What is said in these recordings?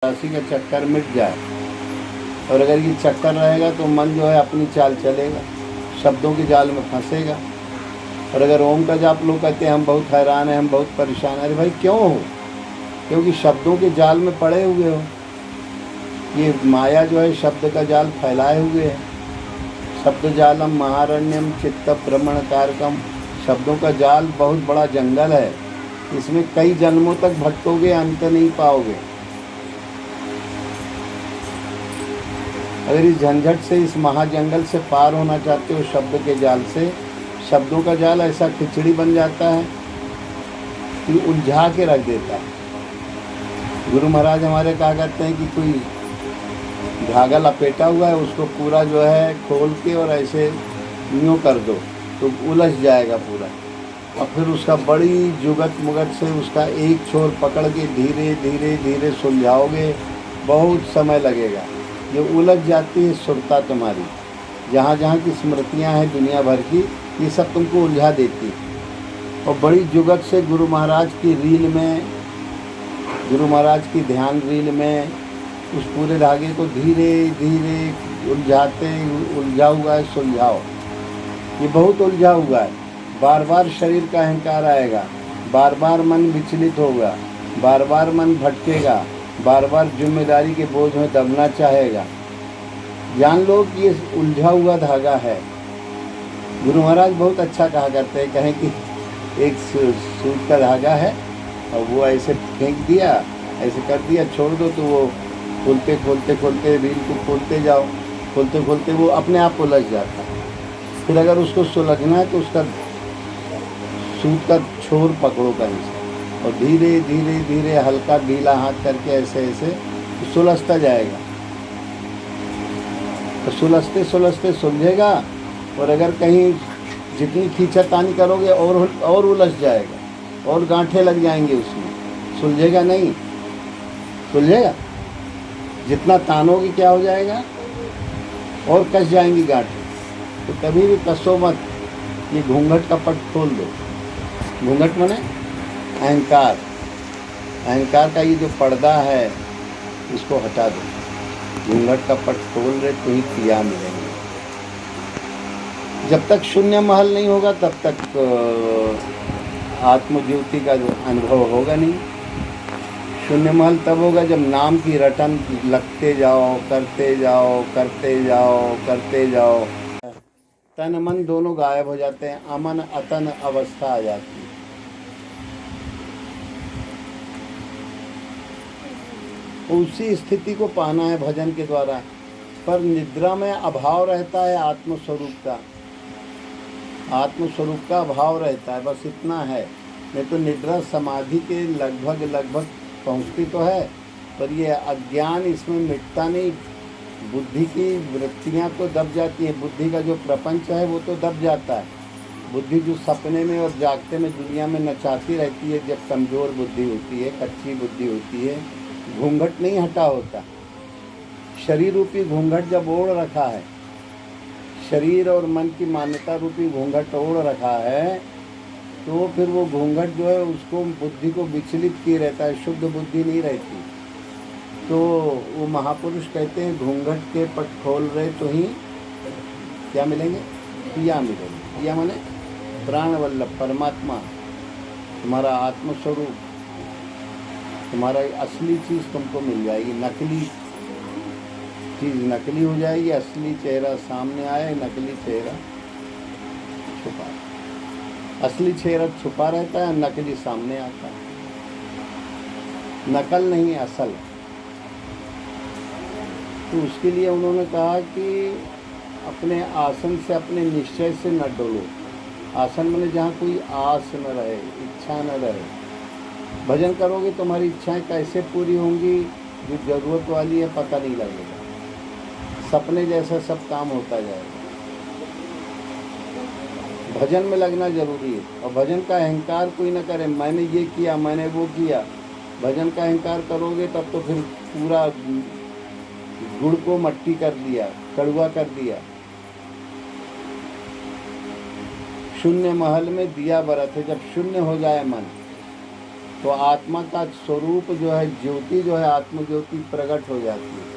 राशि का चक्कर मिट जाए। और अगर ये चक्कर रहेगा तो मन जो है अपनी चाल चलेगा, शब्दों के जाल में फंसेगा। और अगर ओम का जाप लोग कहते हैं हम बहुत हैरान हैं, हम बहुत परेशान हैं, अरे भाई क्यों हो? क्योंकि शब्दों के जाल में पड़े हुए हो। ये माया जो है शब्द का जाल फैलाए हुए है। शब्द जालम महारण्यम चित्त भ्रमण कारकम। शब्दों का जाल बहुत बड़ा जंगल है, इसमें कई जन्मों तक भटकोगे, अंत नहीं पाओगे। अगर इस झंझट से, इस महाजंगल से पार होना चाहते हो शब्द के जाल से, शब्दों का जाल ऐसा खिचड़ी बन जाता है कि उलझा के रख देता है। गुरु महाराज हमारे कहा करते हैं कि कोई धागा लपेटा हुआ है, उसको पूरा जो है खोल के और ऐसे यूँ कर दो तो उलझ जाएगा पूरा। और फिर उसका बड़ी जुगत मुगत से उसका एक छोर पकड़ के धीरे धीरे धीरे सुलझाओगे, बहुत समय लगेगा। ये उलझ जाती है सुरता तुम्हारी, जहाँ जहाँ की स्मृतियाँ हैं दुनिया भर की, ये सब तुमको उलझा देती है। और बड़ी जुगत से गुरु महाराज की रील में, गुरु महाराज की ध्यान रील में उस पूरे धागे को धीरे धीरे उलझाते, उलझा हुआ है सुलझाओ। ये बहुत उलझा हुआ है। बार बार शरीर का अहंकार आएगा, बार बार मन विचलित होगा, बार बार मन भटकेगा, बार बार जिम्मेदारी के बोझ में दबना चाहेगा। जान लो कि ये उलझा हुआ धागा है। गुरु महाराज बहुत अच्छा कहा करते हैं, कहें कि एक सूत का धागा है और वो ऐसे फेंक दिया, ऐसे कर दिया, छोड़ दो तो वो खोलते खोलते खोलते रील को खोलते जाओ, खोलते खोलते वो अपने आप उलझ जाता है। फिर अगर उसको सुलझना है तो उसका सूत का छोर पकड़ो कहीं से और धीरे धीरे धीरे हल्का गीला हाथ करके ऐसे ऐसे सुलझता जाएगा। तो सुलझते सुलझते सुलझेगा। और अगर कहीं जितनी खींचातानी करोगे और उलझ जाएगा और गांठें लग जाएंगी उसमें, सुलझेगा नहीं। सुलझेगा जितना तानोगे क्या हो जाएगा, और कस जाएंगी गांठें। तो कभी भी कसो मत, ये घूंघट का पट खोल दो। घूंघट माने अहंकार, अहंकार का ये जो पर्दा है इसको हटा दो। घूंघट का पट खोल रहे तो ही क्रिया मिलेंगे। जब तक शून्य महल नहीं होगा तब तक आत्मज्योति का अनुभव होगा नहीं। शून्य महल तब होगा जब नाम की रटन लगते जाओ, करते जाओ, करते जाओ, करते जाओ। तन मन दोनों गायब हो जाते हैं, अमन अतन अवस्था आ जाती है। उसी स्थिति को पाना है भजन के द्वारा। पर निद्रा में अभाव रहता है आत्मस्वरूप का, आत्मस्वरूप का अभाव रहता है, बस इतना है। नहीं तो निद्रा समाधि के लगभग लगभग पहुँचती तो है, पर ये अज्ञान इसमें मिटता नहीं। बुद्धि की वृत्तियाँ तो दब जाती हैं, बुद्धि का जो प्रपंच है वो तो दब जाता है। बुद्धि जो सपने में और जागते में दुनिया में नचाती रहती है, जब कमज़ोर बुद्धि होती है, कच्ची बुद्धि होती है, घूंघट नहीं हटा होता। शरीर रूपी घूंघट जब ओढ़ रखा है, शरीर और मन की मान्यता रूपी घूंघट ओढ़ रखा है, तो फिर वो घूंघट जो है उसको बुद्धि को विचलित किए रहता है, शुद्ध बुद्धि नहीं रहती। तो वो महापुरुष कहते हैं घूंघट के पट खोल रहे तो ही क्या मिलेंगे, पिया मिलेंगे। पिया माने प्राण वल्लभ परमात्मा, तुम्हारा आत्मस्वरूप, तुम्हारा असली चीज़ तुमको मिल जाएगी। नकली चीज़ नकली हो जाएगी, असली चेहरा सामने आए, नकली चेहरा छुपा। असली चेहरा छुपा रहता है, नकली सामने आता है। नकल नहीं असल। तो उसके लिए उन्होंने कहा कि अपने आसन से, अपने निश्चय से न डोलो। आसन में जहाँ कोई आस न रहे, इच्छा न रहे। भजन करोगे तुम्हारी इच्छाएं कैसे पूरी होंगी, जो ज़रूरत वाली है पता नहीं लगेगा। सपने जैसा सब काम होता जाएगा। भजन में लगना जरूरी है। और भजन का अहंकार कोई ना करे, मैंने ये किया, मैंने वो किया। भजन का अहंकार करोगे तब तो फिर पूरा गुड़ को मट्टी कर दिया, कड़वा कर दिया। शून्य महल में दिया बरत है। जब शून्य हो जाए मन, तो आत्मा का स्वरूप जो है, ज्योति जो है, आत्म ज्योति प्रकट हो जाती है।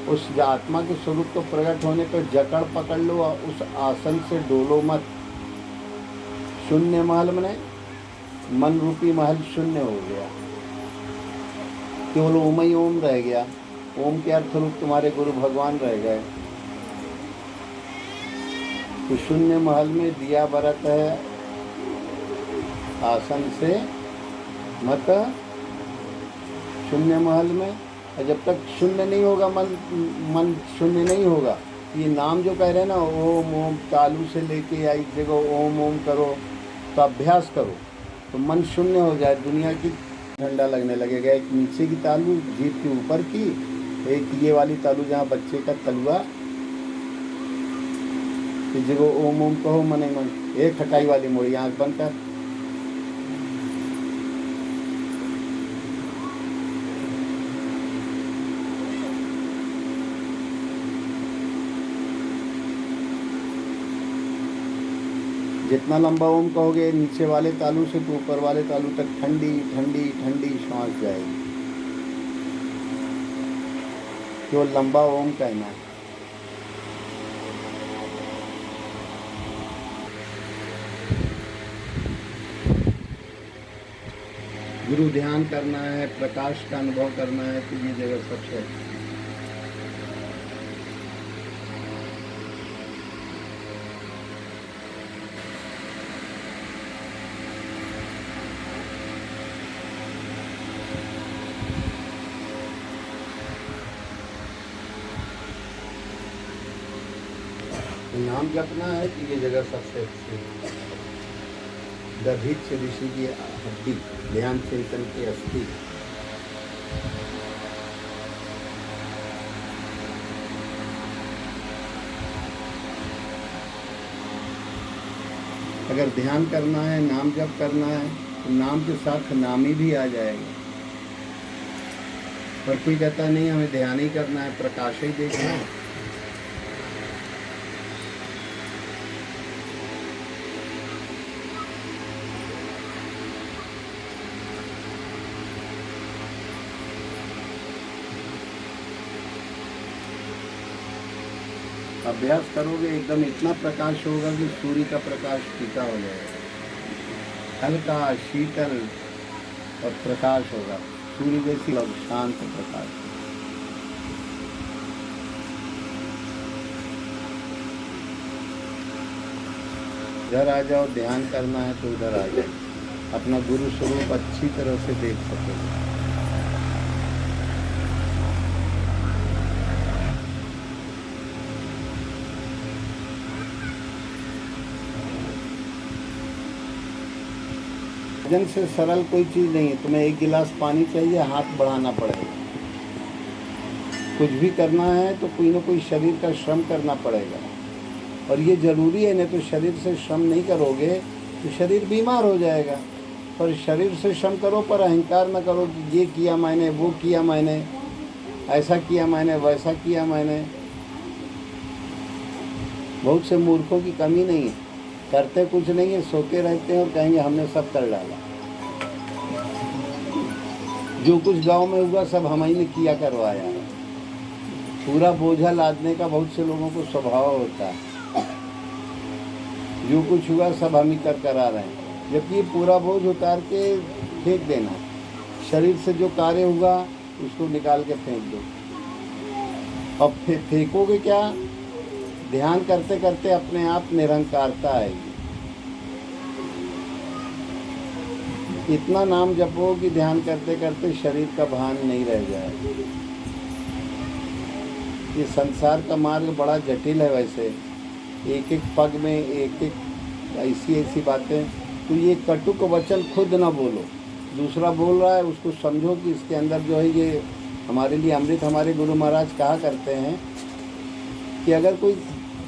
उस आत्मा के स्वरूप को प्रकट होने पर जकड़ पकड़ लो और उस आसन से डोलो मत। शून्य महल में मन रूपी महल शून्य हो गया, केवल ओम ही ओम रह गया। ओम के अर्थ रूप तुम्हारे गुरु भगवान रह गए। तो शून्य महल में दिया बरत है, आसन से मत शून्य महल में। और जब तक शून्य नहीं होगा, मन शून्य नहीं होगा, ये नाम जो कह रहे हैं ना, ओम ओम तालू से लेके या एक जगह ओम ओम करो, तो अभ्यास करो तो मन शून्य हो जाए। दुनिया की ठंडा लगने लगेगा। एक नीचे की तालू जीभ के ऊपर की, एक ये वाली तालू जहाँ बच्चे का तलुआ, इस जगह ओम ओम कहो मने मन। एक खटाई वाली मोड़ी, आँख बंद कर। जितना लंबा ओम कहोगे नीचे वाले तालू से तो ऊपर वाले तालू तक ठंडी ठंडी ठंडी श्वास जाएगी। केवल लंबा ओम कहना है। गुरु ध्यान करना है, प्रकाश का अनुभव करना है, तो ये जगह सबसे अच्छी। नाम जपना है कि ये जगह सबसे अच्छी है। दधित से ऋषि की हड्डी, ध्यान चिंतन की अस्थि। अगर ध्यान करना है, नाम जप करना है, तो नाम के साथ नामी भी आ जाएगा। पर कोई कहता नहीं हमें ध्यान ही करना है, प्रकाश ही देखना है। अभ्यास करोगे एकदम इतना प्रकाश होगा कि सूर्य का प्रकाश फीका हो जाएगा। हल्का शीतल और प्रकाश होगा, सूर्य जैसी शांत प्रकाश। इधर आ जाओ, ध्यान करना है तो उधर आ जाओ, अपना गुरु स्वरूप अच्छी तरह से देख सकोगे। भोजन से सरल कोई चीज़ नहीं है। तुम्हें एक गिलास पानी चाहिए, हाथ बढ़ाना पड़ेगा। कुछ भी करना है तो कोई ना कोई शरीर का श्रम करना पड़ेगा, और ये ज़रूरी है। नहीं तो शरीर से श्रम नहीं करोगे तो शरीर बीमार हो जाएगा। पर शरीर से श्रम करो, पर अहंकार न करो कि ये किया मैंने, वो किया मैंने, ऐसा किया मैंने, वैसा किया मैंने। बहुत से मूर्खों की कमी नहीं है, करते कुछ नहीं है, सोते रहते हैं और कहेंगे हमने सब कर डाला। जो कुछ गांव में हुआ सब हम ही ने किया करवाया। पूरा बोझा लादने का बहुत से लोगों को स्वभाव होता है। जो कुछ हुआ सब हम ही करा रहे हैं, जबकि ये पूरा बोझ उतार के फेंक देना। शरीर से जो कार्य हुआ उसको निकाल के फेंक दो। अब फेंकोगे क्या? ध्यान करते करते अपने आप निरंकारता आएगी। इतना नाम जपो कि ध्यान करते करते शरीर का भान नहीं रह जाए। ये संसार का मार्ग बड़ा जटिल है। वैसे एक एक पग में एक एक ऐसी ऐसी बातें। तो ये कटुक वचन खुद ना बोलो, दूसरा बोल रहा है उसको समझो कि इसके अंदर जो है ये हमारे लिए अमृत। हमारे गुरु महाराज कहा करते हैं कि अगर कोई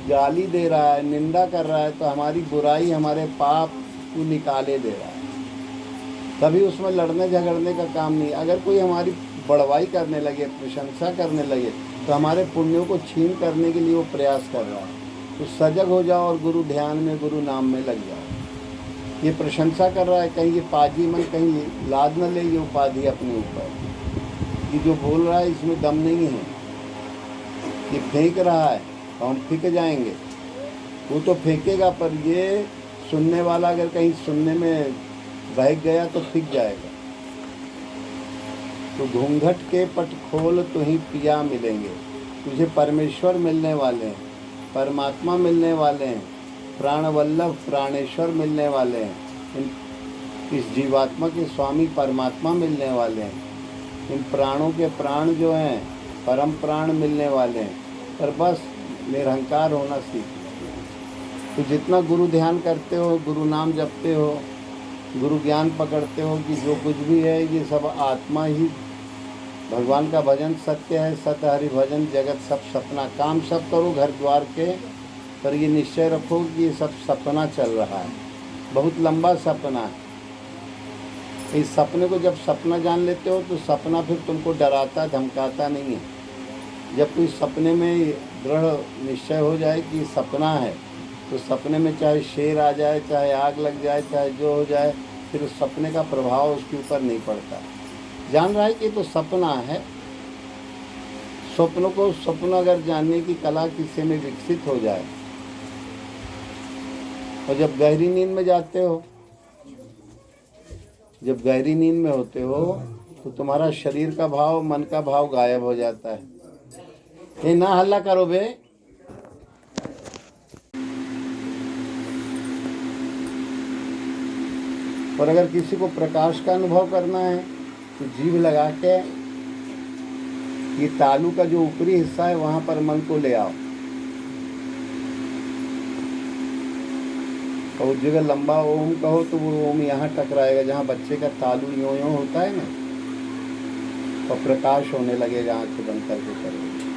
गाली दे रहा है, निंदा कर रहा है, तो हमारी बुराई, हमारे पाप को निकाले दे रहा है। कभी उसमें लड़ने झगड़ने का काम नहीं। अगर कोई हमारी बड़वाई करने लगे, प्रशंसा करने लगे, तो हमारे पुण्यों को छीन करने के लिए वो प्रयास कर रहा है। तो सजग हो जाओ और गुरु ध्यान में, गुरु नाम में लग जाओ। ये प्रशंसा कर रहा है, कहीं ये पाजी मन कहीं लाद न ले ये उपाधि अपने ऊपर। ये जो बोल रहा है इसमें दम नहीं है, ये फेंक रहा है तो हम फेंक जाएंगे। वो तो फेंकेगा, पर ये सुनने वाला अगर कहीं सुनने में बहक गया तो फेंक जाएगा। तो घूंघट के पट खोल तो ही पिया मिलेंगे। तुझे परमेश्वर मिलने वाले हैं, परमात्मा मिलने वाले हैं, प्राणवल्लभ प्राणेश्वर मिलने वाले हैं, इस जीवात्मा के स्वामी परमात्मा मिलने वाले हैं, इन प्राणों के प्राण जो हैं परम प्राण मिलने वाले हैं। पर बस निरहंकार होना सीख। तो जितना गुरु ध्यान करते हो, गुरु नाम जपते हो, गुरु ज्ञान पकड़ते हो कि जो कुछ भी है ये सब आत्मा ही, भगवान का भजन सत्य है, सत्य हरि भजन, जगत सब सपना। काम सब करो घर द्वार के, पर ये निश्चय रखो कि ये सब सपना चल रहा है, बहुत लंबा सपना है। इस सपने को जब सपना जान लेते हो तो सपना फिर तुमको डराता धमकाता नहीं है। जब कोई सपने में दृढ़ निश्चय हो जाए कि सपना है, तो सपने में चाहे शेर आ जाए, चाहे आग लग जाए, चाहे जो हो जाए, फिर उस सपने का प्रभाव उसके ऊपर नहीं पड़ता। जान रहा है कि तो सपना है। स्वप्न को स्वप्न अगर जानने की कला किसी में विकसित हो जाए, और जब गहरी नींद में जाते हो, जब गहरी नींद में होते हो, तो तुम्हारा शरीर का भाव, मन का भाव गायब हो जाता है। ये ना हल्ला करो बे। और अगर किसी को प्रकाश का अनुभव करना है तो जीभ लगा के ये तालू का जो ऊपरी हिस्सा है वहां पर मन को ले आओ, और उस जगह लंबा ओम कहो तो वो ओम यहाँ टकराएगा जहाँ बच्चे का तालू यों यों होता है ना, तो प्रकाश होने लगेगा आंखें बंद करके करोगे।